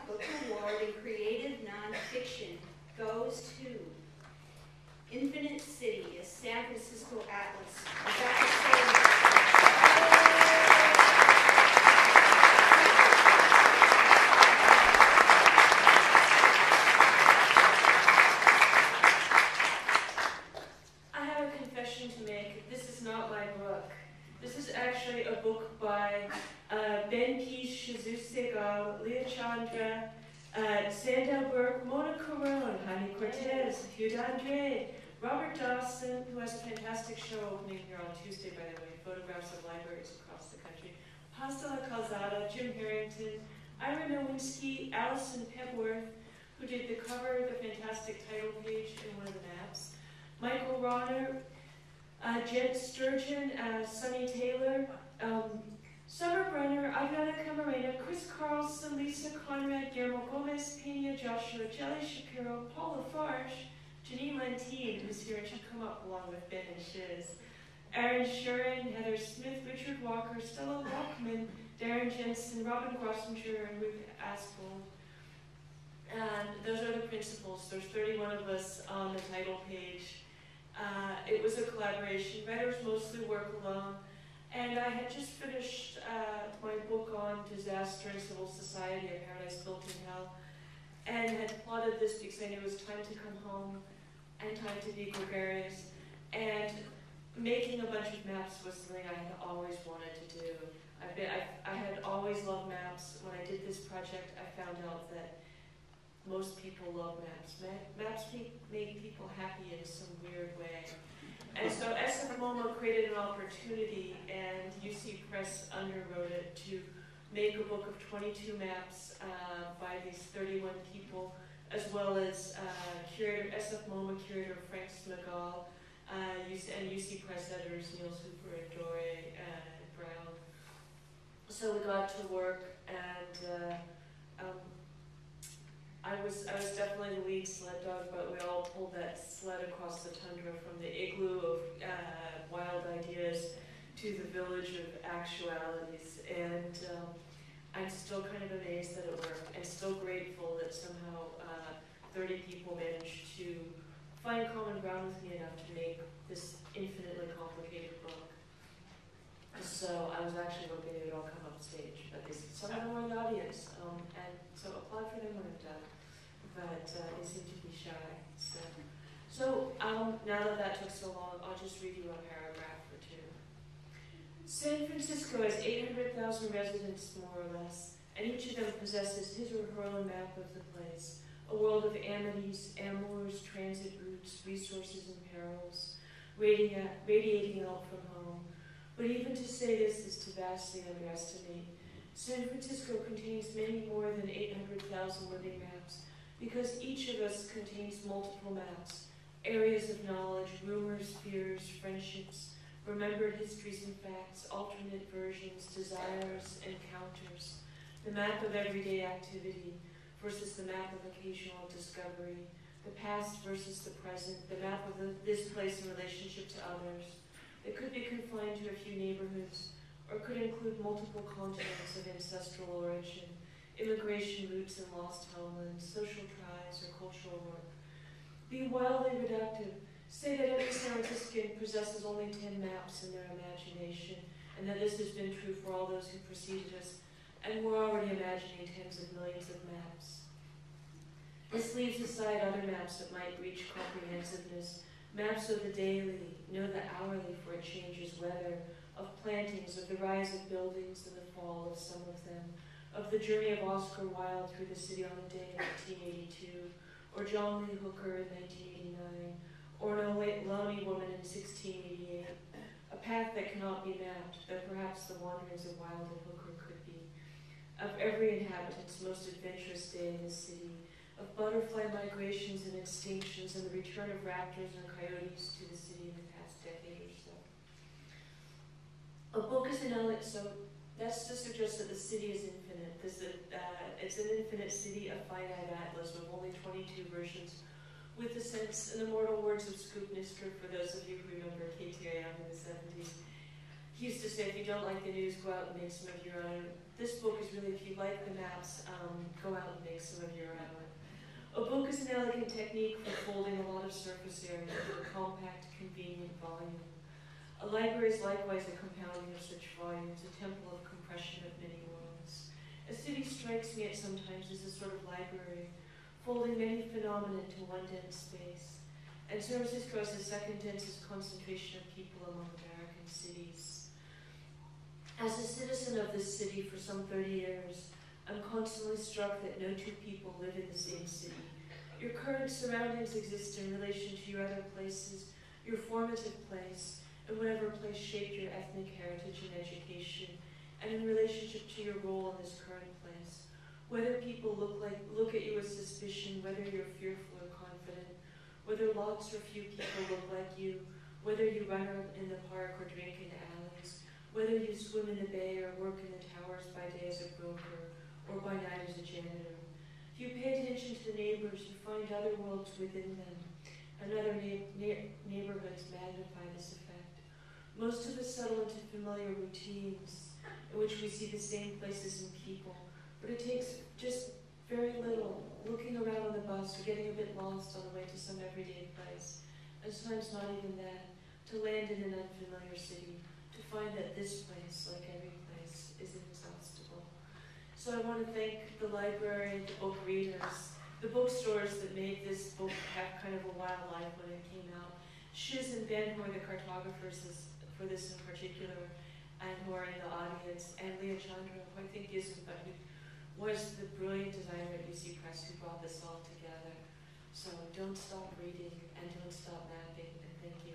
Book Award in Creative Nonfiction goes to Infinite City, a San Francisco atlas. I have a confession to make. This is not my book. This is actually a book by Ben Kish, Jesus Segal, Leah Chandra, Sandel Burke, Mona Caron, Hani Cortez, Hugh Andre, Robert Dawson, who has a fantastic show opening here on Tuesday, by the way, photographs of libraries across the country, Pastela Calzada, Jim Harrington, Ira Nowinski, Allison Pebworth, who did the cover, the fantastic title page, and one of the maps, Michael Ronner, Jen Sturgeon, Sonny Taylor, Summer Brenner, Adriana Camarena, Chris Carlson, Lisa Conrad, Guillermo Gomez, Pena, Joshua, Jelly Shapiro, Paula Farsh, Janine Lentine, who's here and should come up along with Ben and Shiz, Aaron Shurin, Heather Smith, Richard Walker, Stella Walkman, Darren Jensen, Robin Grossinger, and Ruth Aspold. And those are the principals. There's 31 of us on the title page. It was a collaboration. Writers mostly work alone. And I had just finished my book on disaster and civil society, A Paradise Built in Hell, and had plotted this because I knew it was time to come home and time to be gregarious. And making a bunch of maps was something I had always wanted to do. I had always loved maps. When I did this project, I found out that most people love maps. Maps make people happy in some weird way. And so SF MoMA created an opportunity, and UC Press underwrote it to make a book of 22 maps by these 31 people, as well as curator, SF MoMA curator Frank Smegal, and UC Press editors Neil Super and Dore Brown. So we got to work, and I was definitely the lead sled dog, but we all pulled that sled across the tundra from the igloo of wild ideas to the village of actualities. And I'm still kind of amazed that it worked, and still grateful that somehow 30 people managed to find common ground with me enough to make this infinitely complicated book. So I was actually hoping they would all come up stage, but some of them were in the audience, and so applaud for them when I'm done. But they seem to be shy. So now that took so long, I'll just read you a paragraph or two. San Francisco has 800,000 residents, more or less, and each of them possesses his or her own map of the place, a world of amities, amours, transit routes, resources and perils, radiating out from home. But even to say this is to vastly underestimate. San Francisco contains many more than 800,000 living maps, because each of us contains multiple maps, areas of knowledge, rumors, fears, friendships, remembered histories and facts, alternate versions, desires, encounters, the map of everyday activity versus the map of occasional discovery, the past versus the present, the map of this place in relationship to others. It could be confined to a few neighborhoods, or could include multiple continents of ancestral origin, immigration routes and lost homelands, social ties, or cultural work. Be wildly reductive. Say that every San Franciscan possesses only 10 maps in their imagination, and that this has been true for all those who preceded us, and we're already imagining tens of millions of maps. This leaves aside other maps that might reach comprehensiveness, maps of the daily, the hourly, for it changes weather, of plantings, of the rise of buildings and the fall of some of them, of the journey of Oscar Wilde through the city on a day in 1982, or John Lee Hooker in 1989, or an Ohlone woman in 1688, a path that cannot be mapped, though perhaps the wanderings of Wilde and Hooker could be, of every inhabitant's most adventurous day in the city, of butterfly migrations and extinctions and the return of raptors and coyotes to the city in the past decade or so. A book is an element, so that's to suggest that the city is infinite. It's an infinite city, a finite atlas with only 22 versions, with the sense, in the immortal words of Scoop Nisker, for those of you who remember KTIM in the 70s, he used to say, if you don't like the news, go out and make some of your own. this book is really, if you like the maps, go out and make some of your own. A book is an elegant technique for folding a lot of surface area into a compact, convenient volume. A library is likewise a compounding of such volumes, a temple of compression of many worlds. A city strikes me at sometimes as a sort of library, folding many phenomena into one dense space. And San Francisco has the second densest concentration of people among American cities. As a citizen of this city for some 30 years, I'm constantly struck that no two people live in the same city. Your current surroundings exist in relation to your other places, your formative place, and whatever place shaped your ethnic heritage and education, and in relationship to your role in this current place. Whether people look at you with suspicion, whether you're fearful or confident, whether lots or few people look like you, whether you run in the park or drink in alleys, whether you swim in the bay or work in the towers by day as a broker or by night as a janitor. If you pay attention to the neighbors, you find other worlds within them, and other neighborhoods magnify this effect. Most of us settle into familiar routines in which we see the same places and people, but it takes just very little, looking around on the bus or getting a bit lost on the way to some everyday place, and sometimes not even that, to land in an unfamiliar city, to find that this place, like every place, is inexhaustible. So I want to thank the library, the book readers, the bookstores that made this book have kind of a wild life when it came out. Shiz and Ben, who are the cartographers for this in particular, and who are in the audience, and Leah Chandra, who I think is somebody who was the brilliant designer at UC Press who brought this all together. So don't stop reading and don't stop mapping, and thank you.